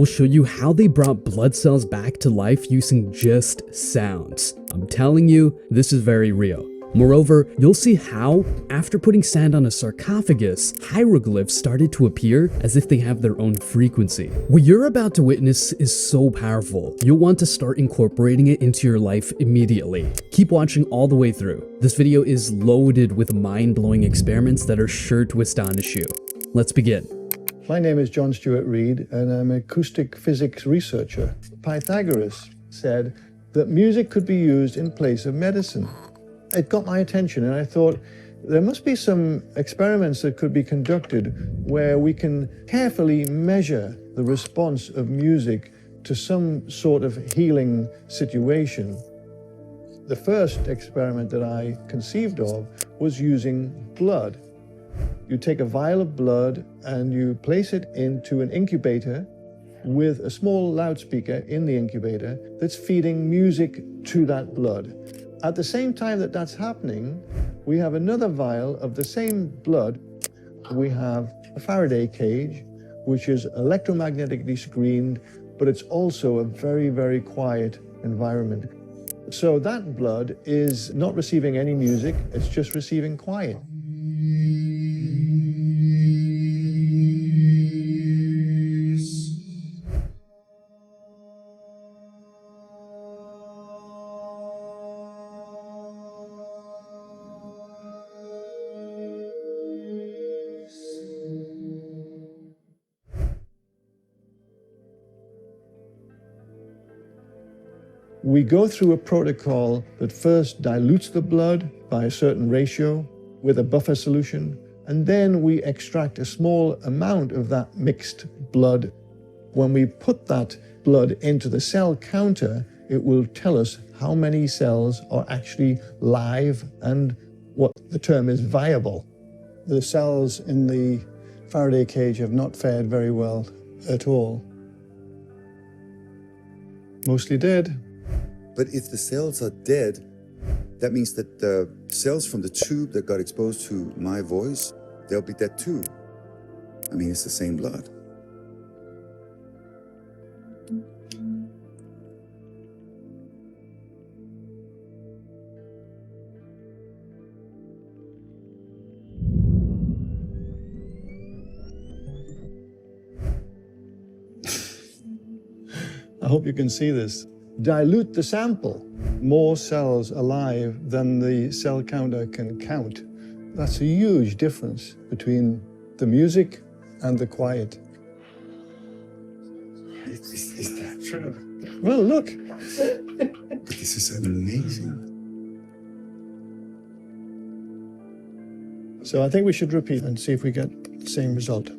We'll show you how they brought blood cells back to life using just sounds. I'm telling you, this is very real. Moreover, you'll see how, after putting sand on a sarcophagus, hieroglyphs started to appear as if they have their own frequency. What you're about to witness is so powerful, you'll want to start incorporating it into your life immediately. Keep watching all the way through. This video is loaded with mind-blowing experiments that are sure to astonish you. Let's begin. My name is John Stuart Reid, and I'm an acoustic physics researcher. Pythagoras said that music could be used in place of medicine. It got my attention, and I thought there must be some experiments that could be conducted where we can carefully measure the response of music to some sort of healing situation. The first experiment that I conceived of was using blood. You take a vial of blood and you place it into an incubator with a small loudspeaker in the incubator that's feeding music to that blood. At the same time that that's happening, we have another vial of the same blood. We have a Faraday cage, which is electromagnetically screened, but it's also a very, very quiet environment. So that blood is not receiving any music, it's just receiving quiet. We go through a protocol that first dilutes the blood by a certain ratio with a buffer solution, and then we extract a small amount of that mixed blood. When we put that blood into the cell counter, it will tell us how many cells are actually live and what the term is viable. The cells in the Faraday cage have not fared very well at all. Mostly dead. But if the cells are dead, that means that the cells from the tube that got exposed to my voice, they'll be dead too. I mean, it's the same blood. I hope you can see this. Dilute the sample. More cells alive than the cell counter can count. That's a huge difference between the music and the quiet. Is that true? Well, look. This is amazing. So I think we should repeat and see if we get the same result.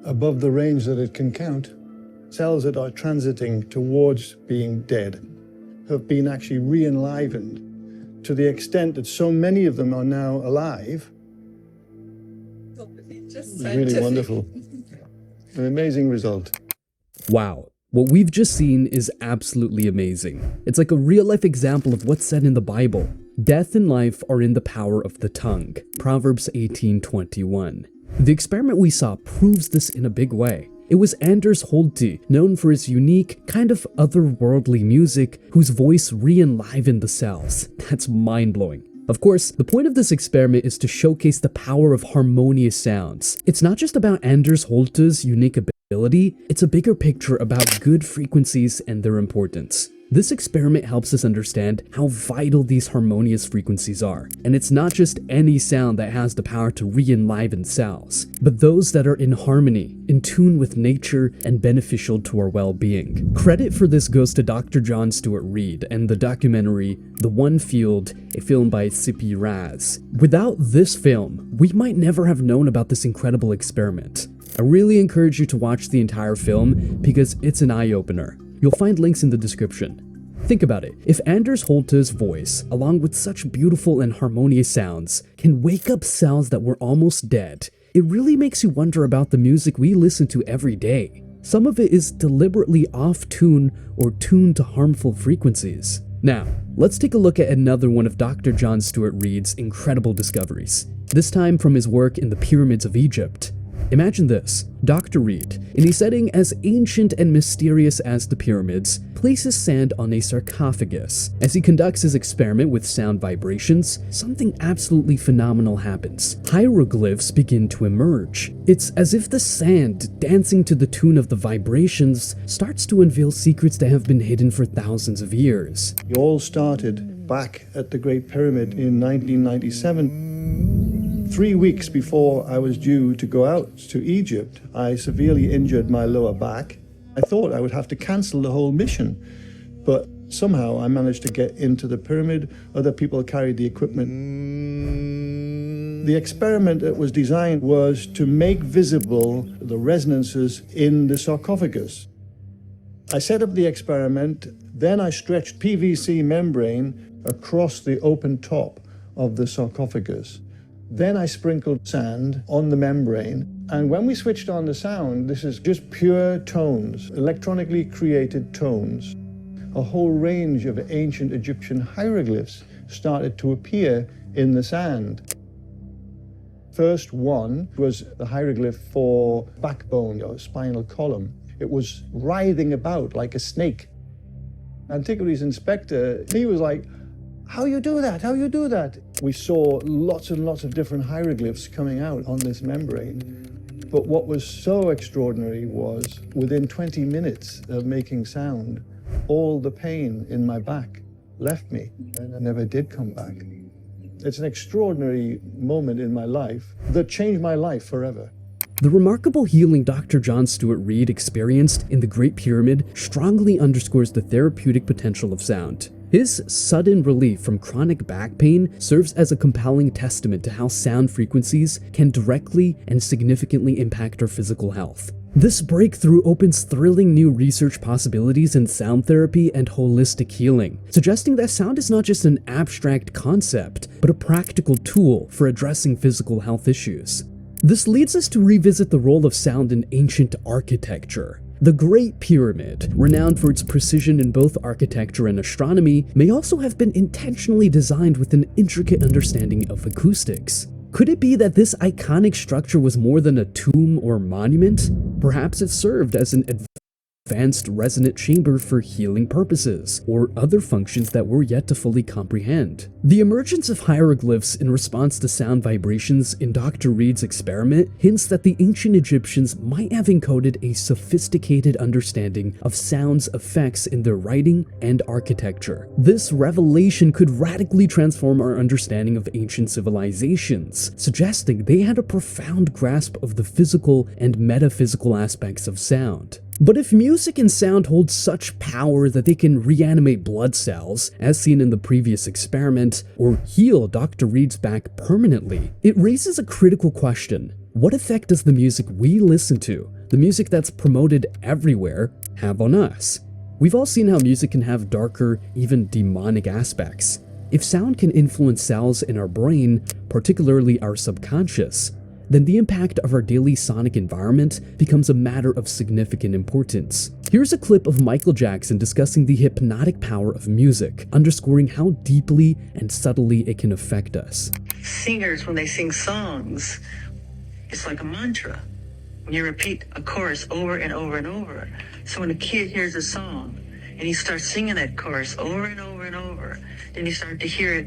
Above the range that it can count, cells that are transiting towards being dead have been actually re-enlivened to the extent that so many of them are now alive. It's really wonderful. An amazing result. Wow, what we've just seen is absolutely amazing. It's like a real-life example of what's said in the Bible. Death and life are in the power of the tongue. Proverbs 18:21. The experiment we saw proves this in a big way. It was Anders Holte, known for his unique, kind of otherworldly music, whose voice re-enlivened the cells. That's mind-blowing. Of course, the point of this experiment is to showcase the power of harmonious sounds. It's not just about Anders Holte's unique ability, it's a bigger picture about good frequencies and their importance. This experiment helps us understand how vital these harmonious frequencies are, and it's not just any sound that has the power to re-enliven cells, but those that are in harmony, in tune with nature, and beneficial to our well-being. Credit for this goes to Dr. John Stuart Reid and the documentary The One Field, a film by Sippy Raz. Without this film, we might never have known about this incredible experiment. I really encourage you to watch the entire film because it's an eye-opener. You'll find links in the description. Think about it. If Anders Holte's voice, along with such beautiful and harmonious sounds, can wake up cells that were almost dead, it really makes you wonder about the music we listen to every day. Some of it is deliberately off-tune or tuned to harmful frequencies. Now, let's take a look at another one of Dr. John Stuart Reid's incredible discoveries, this time from his work in the pyramids of Egypt. Imagine this: Dr. Reid, in a setting as ancient and mysterious as the pyramids, places sand on a sarcophagus. As he conducts his experiment with sound vibrations, something absolutely phenomenal happens. Hieroglyphs begin to emerge. It's as if the sand, dancing to the tune of the vibrations, starts to unveil secrets that have been hidden for thousands of years. It all started back at the Great Pyramid in 1997. 3 weeks before I was due to go out to Egypt, I severely injured my lower back. I thought I would have to cancel the whole mission, but somehow I managed to get into the pyramid. Other people carried the equipment. The experiment that was designed was to make visible the resonances in the sarcophagus. I set up the experiment, then I stretched PVC membrane across the open top of the sarcophagus. Then I sprinkled sand on the membrane, and when we switched on the sound, this is just pure tones, electronically created tones. A whole range of ancient Egyptian hieroglyphs started to appear in the sand. First one was the hieroglyph for backbone or spinal column. It was writhing about like a snake. Antiquities inspector, he was like, "How you do that? How you do that?" We saw lots and lots of different hieroglyphs coming out on this membrane. But what was so extraordinary was within 20 minutes of making sound, all the pain in my back left me and I never did come back. It's an extraordinary moment in my life that changed my life forever. The remarkable healing Dr. John Stuart Reid experienced in the Great Pyramid strongly underscores the therapeutic potential of sound. His sudden relief from chronic back pain serves as a compelling testament to how sound frequencies can directly and significantly impact our physical health. This breakthrough opens thrilling new research possibilities in sound therapy and holistic healing, suggesting that sound is not just an abstract concept, but a practical tool for addressing physical health issues. This leads us to revisit the role of sound in ancient architecture. The Great Pyramid, renowned for its precision in both architecture and astronomy, may also have been intentionally designed with an intricate understanding of acoustics. Could it be that this iconic structure was more than a tomb or monument? Perhaps it served as an advanced resonant chamber for healing purposes, or other functions that we're yet to fully comprehend. The emergence of hieroglyphs in response to sound vibrations in Dr. Reid's experiment hints that the ancient Egyptians might have encoded a sophisticated understanding of sound's effects in their writing and architecture. This revelation could radically transform our understanding of ancient civilizations, suggesting they had a profound grasp of the physical and metaphysical aspects of sound. But if music and sound hold such power that they can reanimate blood cells, as seen in the previous experiment, or heal Dr. Reid's back permanently, it raises a critical question. What effect does the music we listen to, the music that's promoted everywhere, have on us? We've all seen how music can have darker, even demonic aspects. If sound can influence cells in our brain, particularly our subconscious, then the impact of our daily sonic environment becomes a matter of significant importance. Here's a clip of Michael Jackson discussing the hypnotic power of music, underscoring how deeply and subtly it can affect us. Singers, when they sing songs, it's like a mantra. When you repeat a chorus over and over and over. So when a kid hears a song and he starts singing that chorus over and over and over, then you start to hear it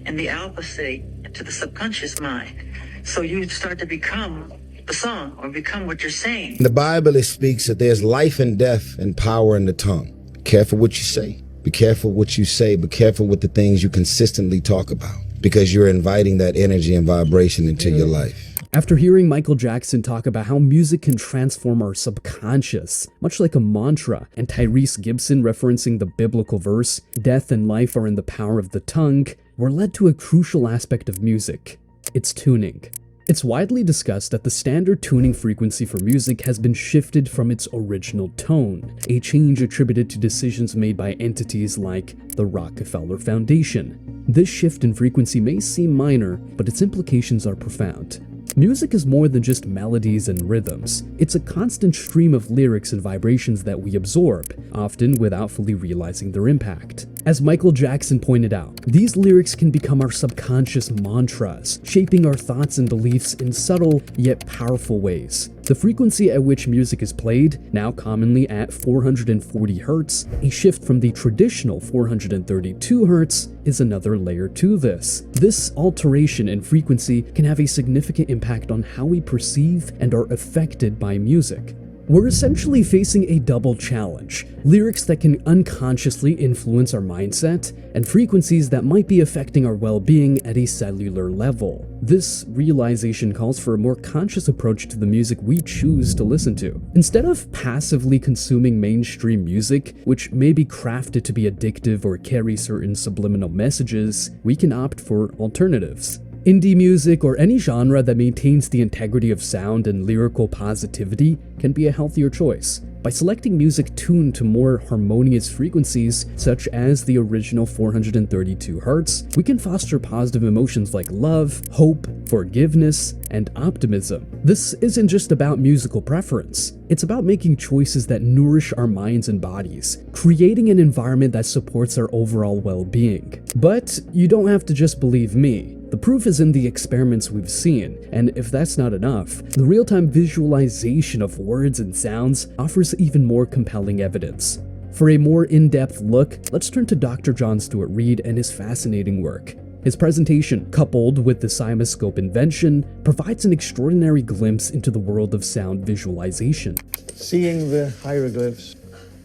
in the alpha state to the subconscious mind. So you start to become the song or become what you're saying. In the Bible, it speaks that there's life and death and power in the tongue. Be careful what you say. Be careful what you say. Be careful with the things you consistently talk about, because you're inviting that energy and vibration into your life. After hearing Michael Jackson talk about how music can transform our subconscious, much like a mantra, and Tyrese Gibson referencing the biblical verse, "Death and life are in the power of the tongue," we're led to a crucial aspect of music: its tuning. It's widely discussed that the standard tuning frequency for music has been shifted from its original tone, a change attributed to decisions made by entities like the Rockefeller Foundation. This shift in frequency may seem minor, but its implications are profound. Music is more than just melodies and rhythms. It's a constant stream of lyrics and vibrations that we absorb, often without fully realizing their impact. As Michael Jackson pointed out, these lyrics can become our subconscious mantras, shaping our thoughts and beliefs in subtle yet powerful ways. The frequency at which music is played, now commonly at 440 Hz, a shift from the traditional 432 Hz, is another layer to this. This alteration in frequency can have a significant impact on how we perceive and are affected by music. We're essentially facing a double challenge: lyrics that can unconsciously influence our mindset, and frequencies that might be affecting our well-being at a cellular level. This realization calls for a more conscious approach to the music we choose to listen to. Instead of passively consuming mainstream music, which may be crafted to be addictive or carry certain subliminal messages, we can opt for alternatives. Indie music, or any genre that maintains the integrity of sound and lyrical positivity, can be a healthier choice. By selecting music tuned to more harmonious frequencies, such as the original 432 Hz, we can foster positive emotions like love, hope, forgiveness, and optimism. This isn't just about musical preference. It's about making choices that nourish our minds and bodies, creating an environment that supports our overall well-being. But you don't have to just believe me. The proof is in the experiments we've seen, and if that's not enough, the real-time visualization of words and sounds offers even more compelling evidence. For a more in-depth look, let's turn to Dr. John Stuart Reid and his fascinating work. His presentation, coupled with the CymaScope invention, provides an extraordinary glimpse into the world of sound visualization. Seeing the hieroglyphs,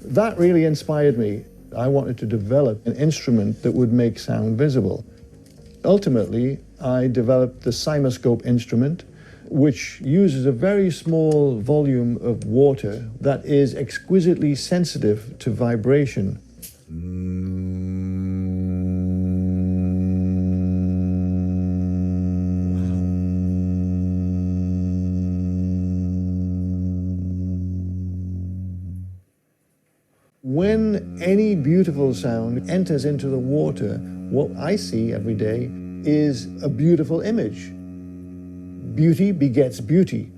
that really inspired me. I wanted to develop an instrument that would make sound visible. Ultimately, I developed the CymaScope instrument, which uses a very small volume of water that is exquisitely sensitive to vibration. When any beautiful sound enters into the water, what I see every day is a beautiful image. Beauty begets beauty.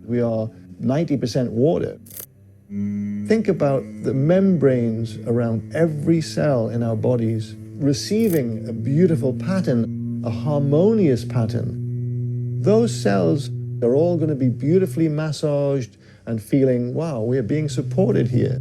We are 90% water. Think about the membranes around every cell in our bodies receiving a beautiful pattern, a harmonious pattern. Those cells are all going to be beautifully massaged and feeling, wow, we're being supported here.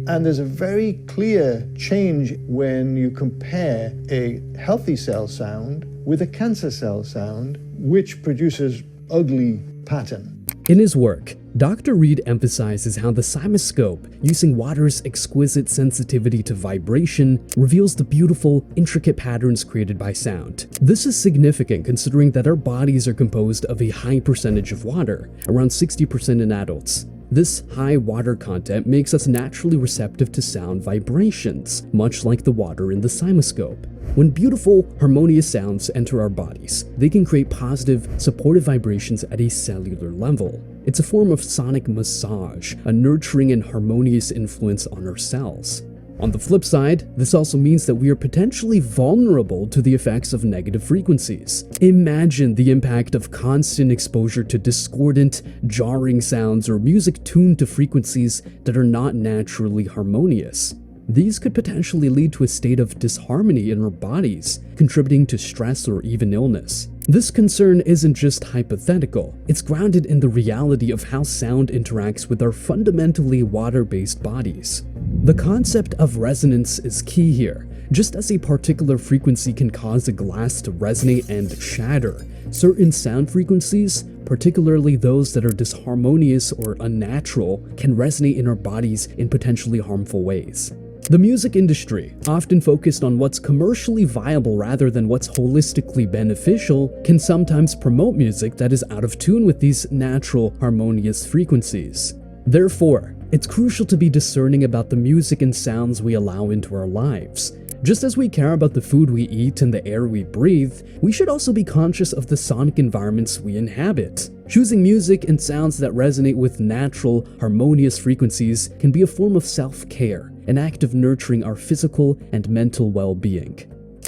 And there's a very clear change when you compare a healthy cell sound with a cancer cell sound, which produces ugly pattern. In his work, Dr. Reid emphasizes how the CymaScope, using water's exquisite sensitivity to vibration, reveals the beautiful, intricate patterns created by sound. This is significant considering that our bodies are composed of a high percentage of water, around 60% in adults. This high water content makes us naturally receptive to sound vibrations, much like the water in the CymaScope. When beautiful, harmonious sounds enter our bodies, they can create positive, supportive vibrations at a cellular level. It's a form of sonic massage, a nurturing and harmonious influence on our cells. On the flip side, this also means that we are potentially vulnerable to the effects of negative frequencies. Imagine the impact of constant exposure to discordant, jarring sounds or music tuned to frequencies that are not naturally harmonious. These could potentially lead to a state of disharmony in our bodies, contributing to stress or even illness. This concern isn't just hypothetical, it's grounded in the reality of how sound interacts with our fundamentally water-based bodies. The concept of resonance is key here. Just as a particular frequency can cause a glass to resonate and shatter, certain sound frequencies, particularly those that are disharmonious or unnatural, can resonate in our bodies in potentially harmful ways. The music industry, often focused on what's commercially viable rather than what's holistically beneficial, can sometimes promote music that is out of tune with these natural, harmonious frequencies. Therefore, it's crucial to be discerning about the music and sounds we allow into our lives. Just as we care about the food we eat and the air we breathe, we should also be conscious of the sonic environments we inhabit. Choosing music and sounds that resonate with natural, harmonious frequencies can be a form of self-care, an act of nurturing our physical and mental well-being.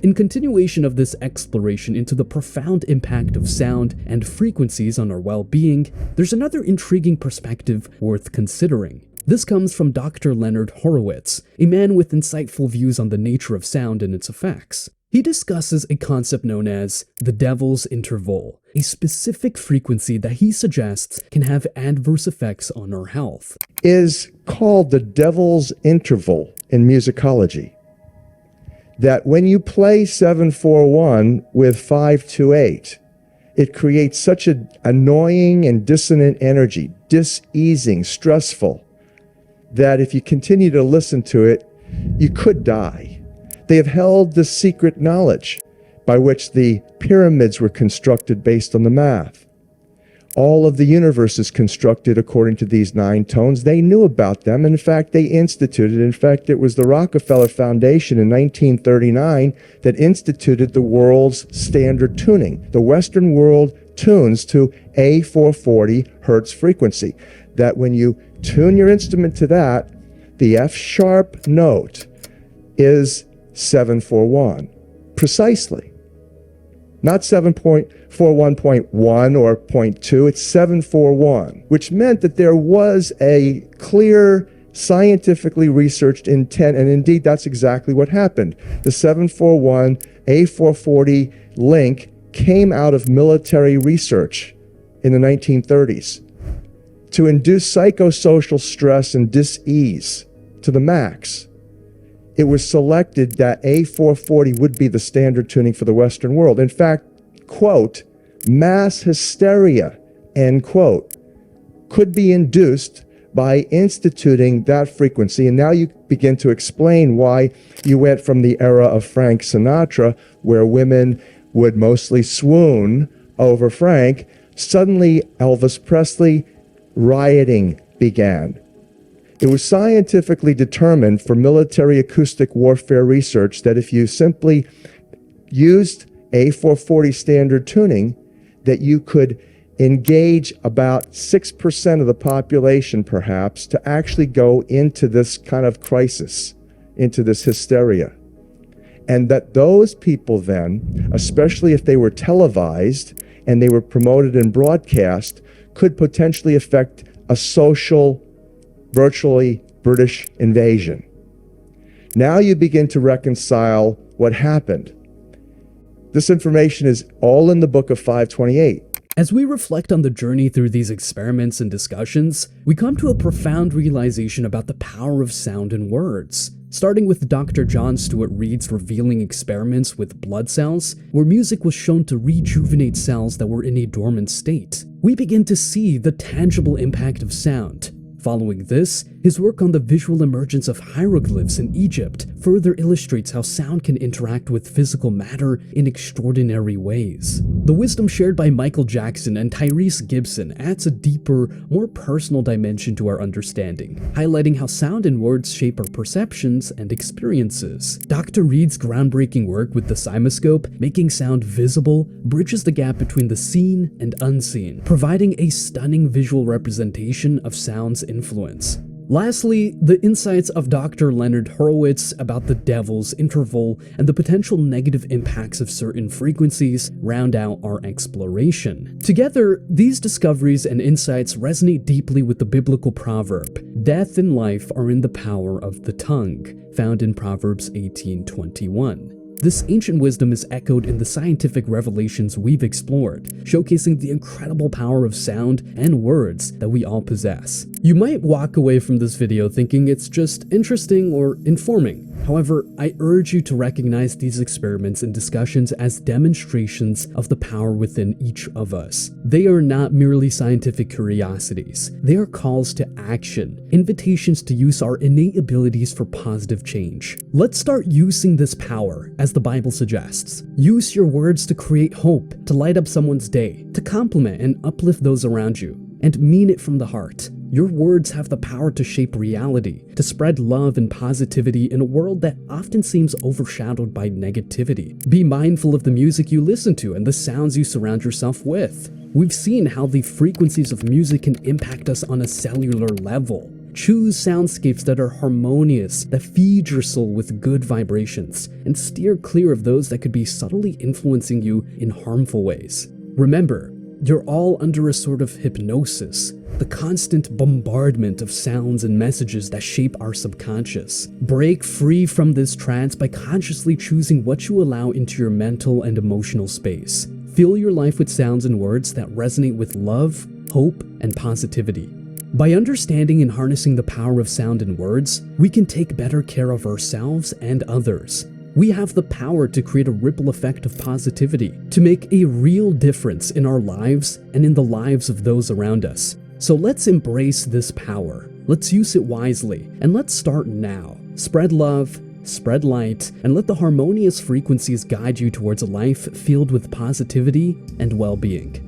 In continuation of this exploration into the profound impact of sound and frequencies on our well-being, there's another intriguing perspective worth considering. This comes from Dr. Leonard Horowitz, a man with insightful views on the nature of sound and its effects. He discusses a concept known as the devil's interval, a specific frequency that he suggests can have adverse effects on our health. Is called the devil's interval in musicology. That when you play 7/4/1 with 5/2/8, it creates such an annoying and dissonant energy, diseasing, stressful, that if you continue to listen to it, you could die. They have held the secret knowledge by which the pyramids were constructed based on the math. All of the universe is constructed according to these 9 tones. They knew about them. In fact, they instituted. In fact, it was the Rockefeller Foundation in 1939 that instituted the world's standard tuning. The Western world tunes to a 440 hertz frequency. That when you tune your instrument to that, the F sharp note is 7/4/1, precisely. Not 7.41.1 or 0.2, it's 7/4/1, which meant that there was a clear, scientifically researched intent, and indeed that's exactly what happened. The 7/4/1 A440 link came out of military research in the 1930s to induce psychosocial stress and dis-ease to the max. It was selected that A440 would be the standard tuning for the Western world. In fact, quote, mass hysteria, end quote, could be induced by instituting that frequency. And now you begin to explain why you went from the era of Frank Sinatra, where women would mostly swoon over Frank. Suddenly, Elvis Presley, rioting began. It was scientifically determined for military acoustic warfare research that if you simply used A440 standard tuning, that you could engage about 6% of the population, perhaps, to actually go into this kind of crisis, into this hysteria. And that those people then, especially if they were televised and they were promoted and broadcast, could potentially affect a social, virtually British invasion. Now you begin to reconcile what happened. This information is all in the book of 528. As we reflect on the journey through these experiments and discussions, we come to a profound realization about the power of sound and words. Starting with Dr. John Stuart Reid's revealing experiments with blood cells, where music was shown to rejuvenate cells that were in a dormant state, we begin to see the tangible impact of sound. Following this, his work on the visual emergence of hieroglyphs in Egypt further illustrates how sound can interact with physical matter in extraordinary ways. The wisdom shared by Michael Jackson and Tyrese Gibson adds a deeper, more personal dimension to our understanding, highlighting how sound and words shape our perceptions and experiences. Dr. Reid's groundbreaking work with the cymoscope, making sound visible, bridges the gap between the seen and unseen, providing a stunning visual representation of sound's influence. Lastly, the insights of Dr. Leonard Horowitz about the devil's interval and the potential negative impacts of certain frequencies round out our exploration. Together, these discoveries and insights resonate deeply with the biblical proverb, "Death and life are in the power of the tongue," found in Proverbs 18:21. This ancient wisdom is echoed in the scientific revelations we've explored, showcasing the incredible power of sound and words that we all possess. You might walk away from this video thinking it's just interesting or informing. However, I urge you to recognize these experiments and discussions as demonstrations of the power within each of us. They are not merely scientific curiosities. They are calls to action, invitations to use our innate abilities for positive change. Let's start using this power, as the Bible suggests. Use your words to create hope, to light up someone's day, to compliment and uplift those around you, and mean it from the heart. Your words have the power to shape reality, to spread love and positivity in a world that often seems overshadowed by negativity. Be mindful of the music you listen to and the sounds you surround yourself with. We've seen how the frequencies of music can impact us on a cellular level, Choose soundscapes that are harmonious, that feed your soul with good vibrations, and steer clear of those that could be subtly influencing you in harmful ways. Remember, you're all under a sort of hypnosis, the constant bombardment of sounds and messages that shape our subconscious. Break free from this trance by consciously choosing what you allow into your mental and emotional space. Fill your life with sounds and words that resonate with love, hope, and positivity. By understanding and harnessing the power of sound and words, we can take better care of ourselves and others. We have the power to create a ripple effect of positivity, to make a real difference in our lives and in the lives of those around us. So let's embrace this power. Let's use it wisely, and let's start now. Spread love, spread light, and let the harmonious frequencies guide you towards a life filled with positivity and well-being.